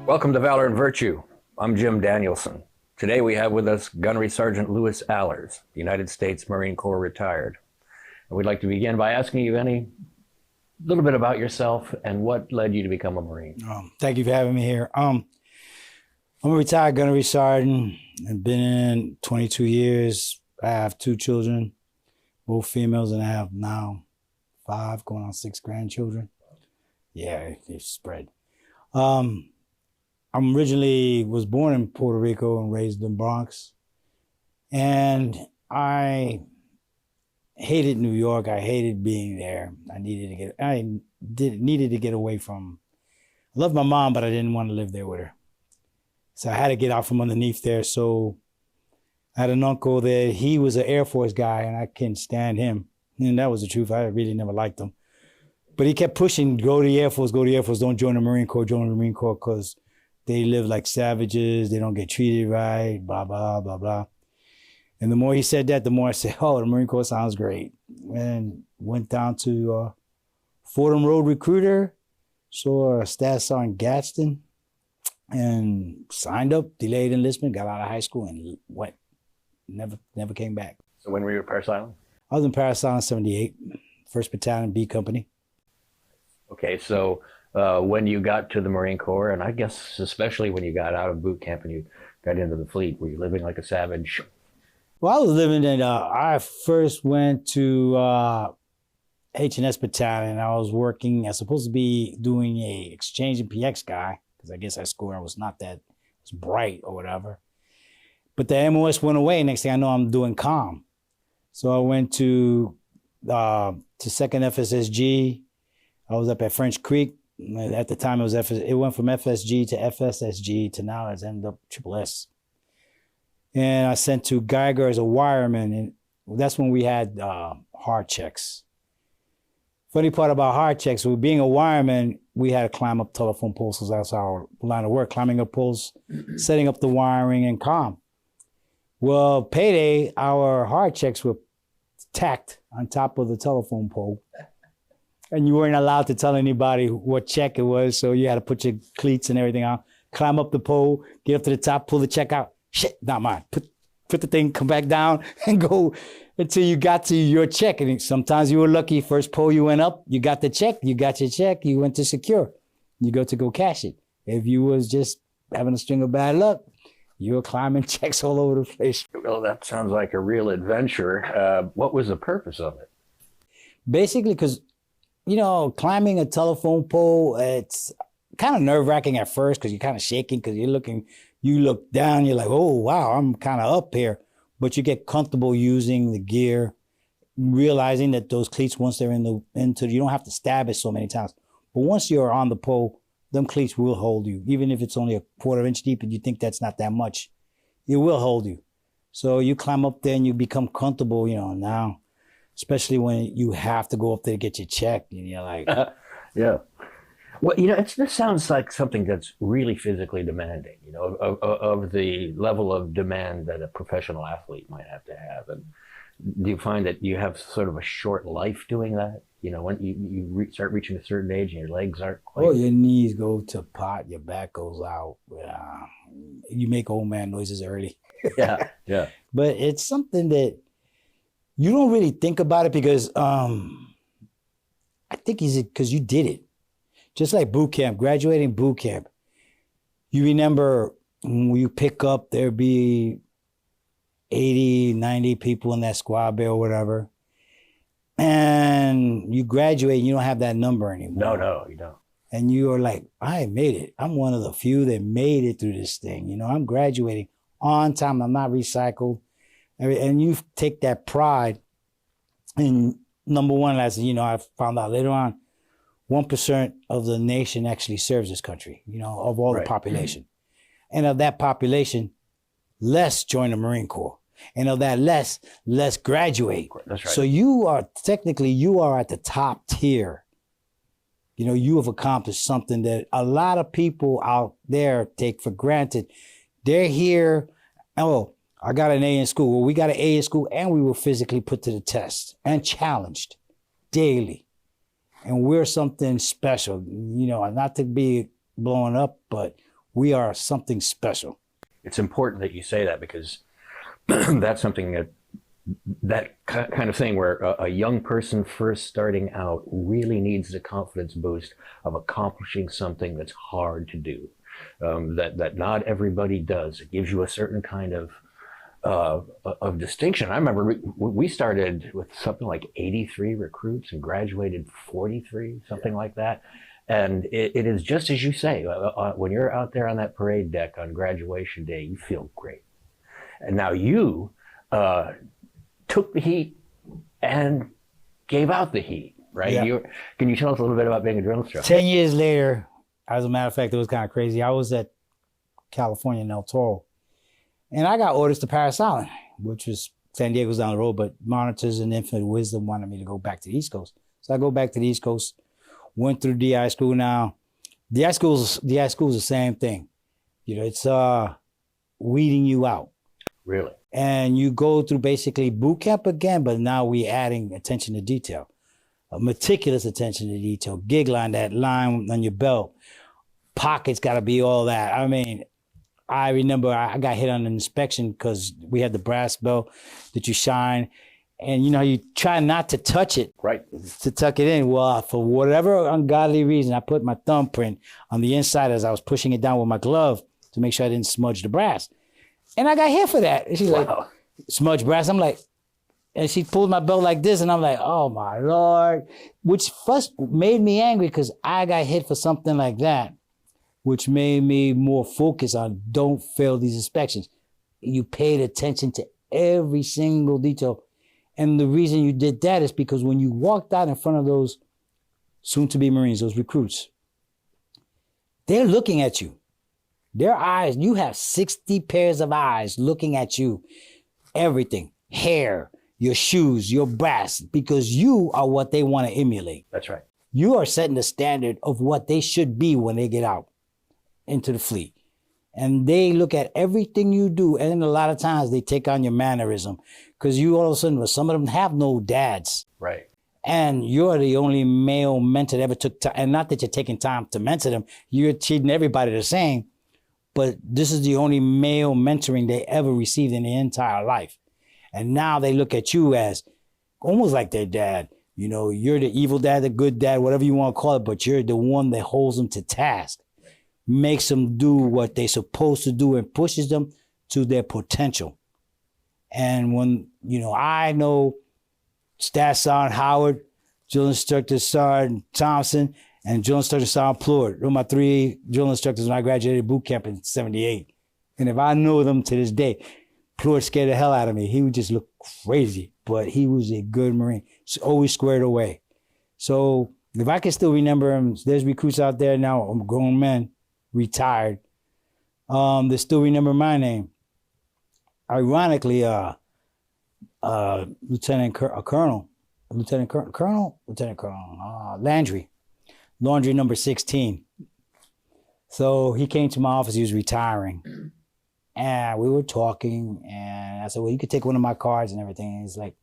Welcome to Valor and Virtue. I'm Jim Danielson. Today we have with us Gunnery Sergeant Louis Alers, United States Marine Corps retired. And we'd like to begin by asking you a little bit about yourself and what led you to become a Marine. Thank you for having me here. I'm a retired gunnery sergeant. I've been in 22 years. I have 2 children, both females, and I have now 5, going on 6 grandchildren. Yeah, it's spread. I'm originally was born in Puerto Rico and raised in Bronx. And I hated New York. I hated being there. I needed to get away from, I loved my mom, but I didn't want to live there with her. So I had to get out from underneath there. So I had an uncle that he was an Air Force guy and I couldn't stand him. And that was the truth. I really never liked him. But he kept pushing, go to the Air Force, go to the Air Force, don't join the Marine Corps, join the Marine Corps, because they live like savages, they don't get treated right, blah, blah, blah, blah. And the more he said that, the more I said, oh, the Marine Corps sounds great. And went down to Fordham Road Recruiter, saw Staff Sergeant Gadsden, and signed up, delayed enlistment, got out of high school, and went. Never came back. So when were you at Parris Island? I was in Parris Island, 78, 1st Battalion, B Company. Okay, so when you got to the Marine Corps, and I guess especially when you got out of boot camp and you got into the fleet, were you living like a savage? Well, I was living in, I first went to H&S Battalion. I was working, I was supposed to be doing a exchange and PX guy, because I guess I scored, I was not that bright or whatever. But the MOS went away. Next thing I know, I'm doing comm. So I went to 2nd FSSG. I was up at French Creek. At the time, it went from FSG to FSSG to now it's ended up Triple S. And I sent to Geiger as a wireman, and that's when we had hard checks. Funny part about hard checks, with being a wireman, we had to climb up telephone poles, because that's our line of work, climbing up poles, setting up the wiring and comm. Well, payday, our hard checks were tacked on top of the telephone pole. And you weren't allowed to tell anybody what check it was, so you had to put your cleats and everything on, climb up the pole, get up to the top, pull the check out. Shit, not mine. Put the thing, come back down, and go until you got to your check. And sometimes you were lucky, first pole you went up, you got the check, you got your check, you went to secure. You go cash it. If you was just having a string of bad luck, you were climbing checks all over the place. Well, that sounds like a real adventure. What was the purpose of it? Basically, because climbing a telephone pole, it's kind of nerve-wracking at first because you're kind of shaking, because you look down, you're like, oh, wow, I'm kind of up here. But you get comfortable using the gear, realizing that those cleats, once they're you don't have to stab it so many times. But once you're on the pole, them cleats will hold you. Even if it's only a 1/4 inch deep and you think that's not that much, it will hold you. So you climb up there and you become comfortable, now. Especially when you have to go up there to get your check, and you're like, yeah. Well, this sounds like something that's really physically demanding, of the level of demand that a professional athlete might have to have. And do you find that you have sort of a short life doing that? When you start reaching a certain age and your legs aren't quite... Oh, your knees go to pot, your back goes out. You make old man noises early. Yeah, yeah. But it's something that you don't really think about it, because I think because you did it. Just like boot camp, graduating boot camp. You remember when you pick up, there'd be 80, 90 people in that squad bay or whatever. And you graduate and you don't have that number anymore. No, you don't. And you are like, I made it. I'm one of the few that made it through this thing. I'm graduating on time. I'm not recycled. And you take that pride. And number one, as I found out later on, 1% of the nation actually serves this country, of all the population. And of that population, less join the Marine Corps. And of that less graduate. That's right. So you are at the top tier. You have accomplished something that a lot of people out there take for granted. They're here, oh, I got an A in school. Well, we got an A in school, and we were physically put to the test and challenged daily. And we're something special, not to be blowing up, but We are something special. It's important that you say that, because that's something that kind of thing where a young person first starting out really needs the confidence boost of accomplishing something that's hard to do, that not everybody does. It gives you a certain kind of distinction. I remember we started with something like 83 recruits and graduated 43, something like that. And it is just as you say, when you're out there on that parade deck on graduation day, you feel great. And now you took the heat and gave out the heat, right? Yeah. Can you tell us a little bit about being a drill instructor? 10 years later, as a matter of fact, it was kind of crazy. I was at California in El Toro, and I got orders to Paris Island, which was San Diego's down the road, but monitors and infinite wisdom wanted me to go back to the East Coast. So I go back to the East Coast, went through DI school. Now, DI school is the same thing. You know, it's weeding you out. Really? And you go through basically boot camp again, but now we're adding attention to detail, meticulous attention to detail, gig line, that line on your belt, pockets got to be all that. I mean, I remember I got hit on an inspection because we had the brass belt that you shine, and you know, you try not to touch it, right, to tuck it in. Well, for whatever ungodly reason, I put my thumbprint on the inside as I was pushing it down with my glove to make sure I didn't smudge the brass. And I got hit for that. And she's like, smudge brass. I'm like, and she pulled my belt like this, and I'm like, oh my Lord, which first made me angry because I got hit for something like that, which made me more focused on don't fail these inspections. You paid attention to every single detail. And the reason you did that is because when you walked out in front of those soon-to-be Marines, those recruits, they're looking at you. Their eyes, you have 60 pairs of eyes looking at you. Everything, hair, your shoes, your brass, because you are what they want to emulate. That's right. You are setting the standard of what they should be when they get out into the fleet. And they look at everything you do, and then a lot of times they take on your mannerism, because you all of a sudden, some of them have no dads. Right. And you're the only male mentor that ever took time, and not that you're taking time to mentor them, you're treating everybody the same, but this is the only male mentoring they ever received in their entire life. And now they look at you as almost like their dad. You know, you're the evil dad, the good dad, whatever you want to call it, but you're the one that holds them to task, makes them do what they're supposed to do, and pushes them to their potential. And when, you know, I know Staff Sergeant Howard, drill instructor Sergeant Thompson, and drill instructor Sergeant Plord. Those were my 3 drill instructors when I graduated boot camp in '78. And if I know them to this day, Plord scared the hell out of me. He would just look crazy, but he was a good Marine. He's always squared away. So if I can still remember him, there's recruits out there now, grown men, retired, they still remember my name. Ironically, Lieutenant Colonel Landry, laundry number 16. So he came to my office, he was retiring. And we were talking, and I said, well, you could take one of my cards and everything. And he's like,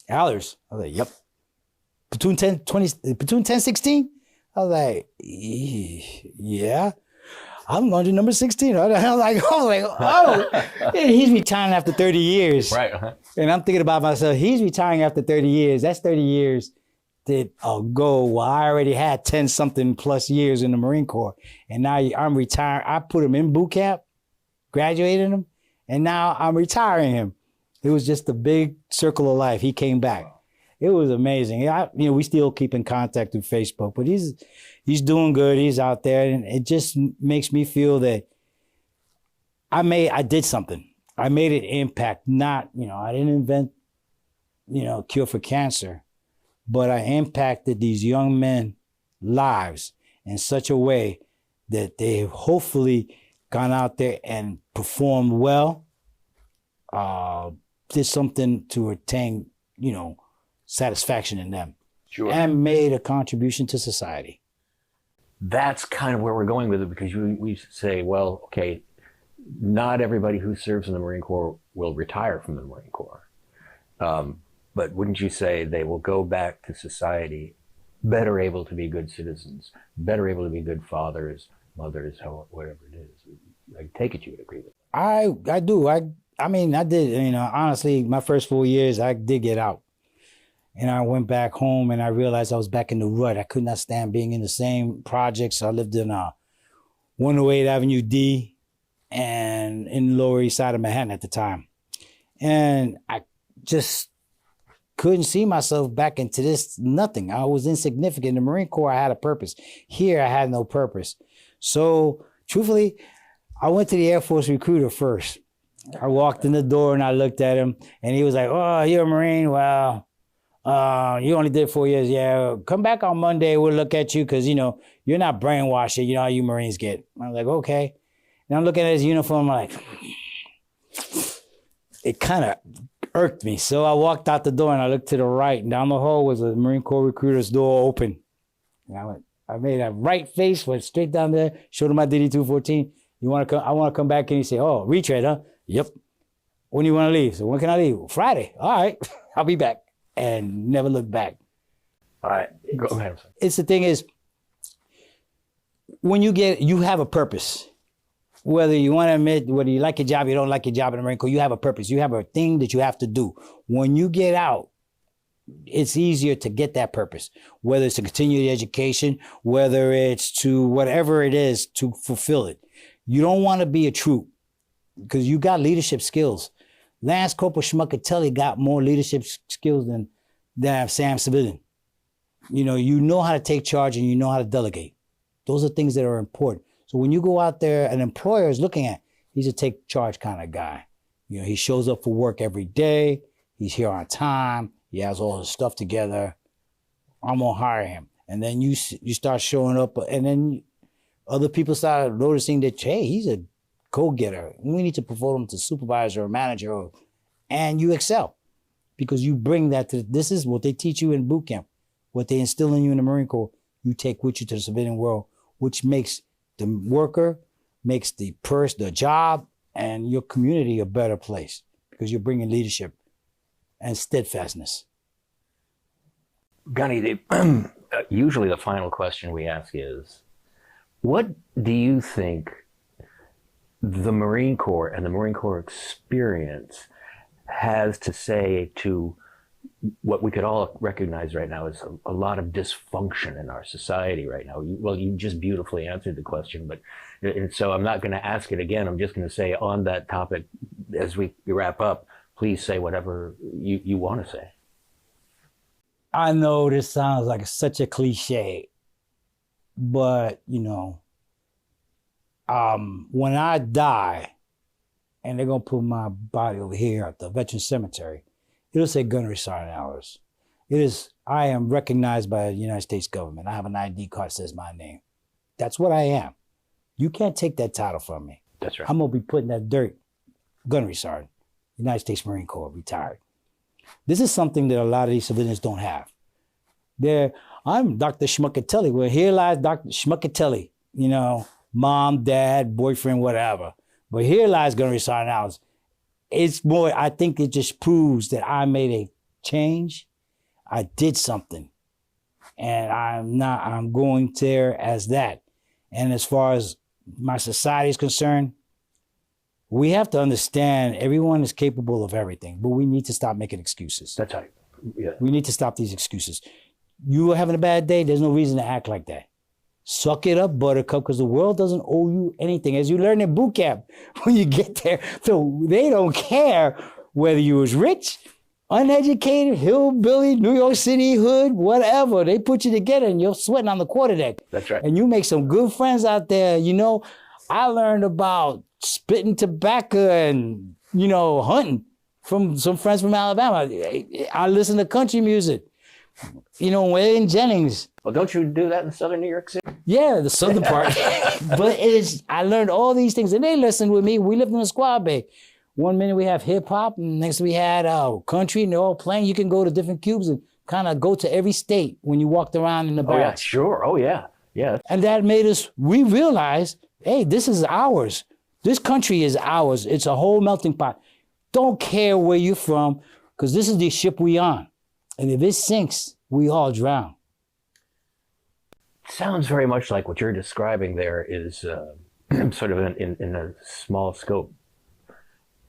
Alers. I was like, yep. Platoon 1016? I was like, yeah. I'm laundry number 16. I was like, oh. And he's retiring after 30 years. Right. Uh-huh. And I'm thinking about myself, he's retiring after 30 years. That's 30 years that ago. Well, I already had 10 something plus years in the Marine Corps. And now I'm retiring. I put him in boot camp, graduated him, and now I'm retiring him. It was just a big circle of life. He came back. It was amazing. We still keep in contact through Facebook, but he's doing good. He's out there, and it just makes me feel that I did something. I made an impact. Not, I didn't invent, cure for cancer, but I impacted these young men' lives in such a way that they've hopefully gone out there and performed well, did something to attain, satisfaction in them. Sure. And made a contribution to society. That's kind of where we're going with it, because we say, well, okay, not everybody who serves in the Marine Corps will retire from the Marine Corps. But wouldn't you say they will go back to society better able to be good citizens, better able to be good fathers, mothers, whatever it is. I take it you would agree with that. I do. I mean, I did, honestly, my first 4 years, I did get out. And I went back home and I realized I was back in the rut. I could not stand being in the same projects. I lived in 108 Avenue D and in the Lower East Side of Manhattan at the time. And I just couldn't see myself back into this nothing. I was insignificant. In the Marine Corps, I had a purpose. Here, I had no purpose. So truthfully, I went to the Air Force recruiter first. I walked in the door and I looked at him and he was like, "Oh, you're a Marine? Well, you only did 4 years. Yeah, come back on Monday. We'll look at you because, you're not brainwashed. You know how you Marines get." I was like, okay. And I'm looking at his uniform, like, it kind of irked me. So I walked out the door and I looked to the right and down the hall was a Marine Corps recruiter's door open. And I made a right face, went straight down there, showed him my DD-214. You want to come? I want to come back. And he said, "Oh, retread, huh?" "Yep." "When do you want to leave?" "So when can I leave?" "Friday." "All right, I'll be back." And never looked back. All right, go ahead. It's the thing is, when you have a purpose. Whether you want to admit, whether you like your job, you don't like your job in the Marine Corps, you have a purpose. You have a thing that you have to do. When you get out, it's easier to get that purpose, whether it's to continue the education, whether it's to whatever it is to fulfill it. You don't want to be a troop because you got leadership skills. Lance Corporal Schmuckatelli got more leadership skills than Sam Civilian. You know how to take charge and you know how to delegate. Those are things that are important. So when you go out there, an employer is looking at, he's a take charge kind of guy. He shows up for work every day. He's here on time. He has all his stuff together. I'm going to hire him. And then you start showing up and then other people start noticing that, hey, he's a go-getter. We need to promote him to supervisor or manager, and you excel because you bring that to, this is what they teach you in boot camp, what they instill in you in the Marine Corps, you take with you to the civilian world, which makes the worker, makes the job, and your community a better place because you're bringing leadership and steadfastness. Gunny, usually the final question we ask is, what do you think the Marine Corps and the Marine Corps experience has to say to what we could all recognize right now is a lot of dysfunction in our society right now? You just beautifully answered the question, but so I'm not going to ask it again. I'm just going to say on that topic, as we wrap up, please say whatever you want to say. I know this sounds like such a cliche, but when I die and they're going to put my body over here at the Veterans Cemetery, it'll say Gunnery Sergeant Alers. I am recognized by the United States government. I have an ID card that says my name. That's what I am. You can't take that title from me. That's right. I'm going to be putting that dirt, Gunnery Sergeant, United States Marine Corps, retired. This is something that a lot of these civilians don't have. I'm Dr. Schmuckatelli. Well, here lies Dr. Schmuckatelli, mom, dad, boyfriend, whatever. But here lies Gunnery Sergeant Alers. It's more, I think it just proves that I made a change. I did something. And I'm going there as that. And as far as my society is concerned, we have to understand everyone is capable of everything, but we need to stop making excuses. That's right. Yeah. We need to stop these excuses. You are having a bad day, there's no reason to act like that. Suck it up, buttercup, because the world doesn't owe you anything. As you learn in boot camp, when you get there, so they don't care whether you was rich, uneducated, hillbilly, New York City hood, whatever. They put you together and you're sweating on the quarterdeck. That's right. And you make some good friends out there. I learned about spitting tobacco and, hunting from some friends from Alabama. I listen to country music. Wayne Jennings. Well, don't you do that in southern New York City? Yeah, the southern part. But I learned all these things, and they listened with me. We lived in a squad bay. One minute we have hip hop, and next we had country, and they're all playing. You can go to different cubes and kind of go to every state when you walked around in the barracks. Oh, yeah, sure. Oh, yeah. Yeah. And that made we realized, hey, this is ours. This country is ours. It's a whole melting pot. Don't care where you're from, because this is the ship we on. And if it sinks, we all drown. sounds very much like what you're describing there is sort of in a small scope,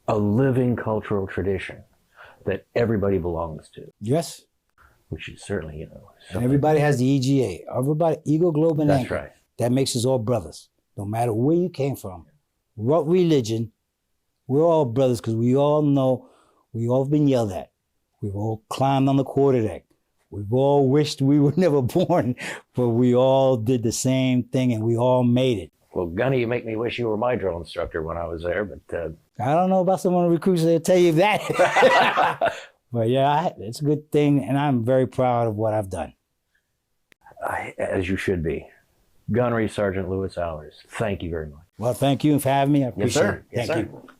a living cultural tradition that everybody belongs to, Yes. which is certainly, you know, And something. everybody has the EGA. Everybody, ego, globe, and That's anchor. right. That makes us all brothers. No matter where you came from, what religion, we're all brothers because we all know, we all been yelled at. We've all climbed on the quarterdeck. We've all wished we were never born, but we all did the same thing and we all made it. Well, Gunny, you make me wish you were my drill instructor when I was there, but I don't know about some of the recruits that'll tell you that. But yeah, it's a good thing, and I'm very proud of what I've done. as you should be. Gunnery Sergeant Louis Alers, thank you very much. Well, thank you for having me. I appreciate Yes, sir. it. Yes, Thank sir. you.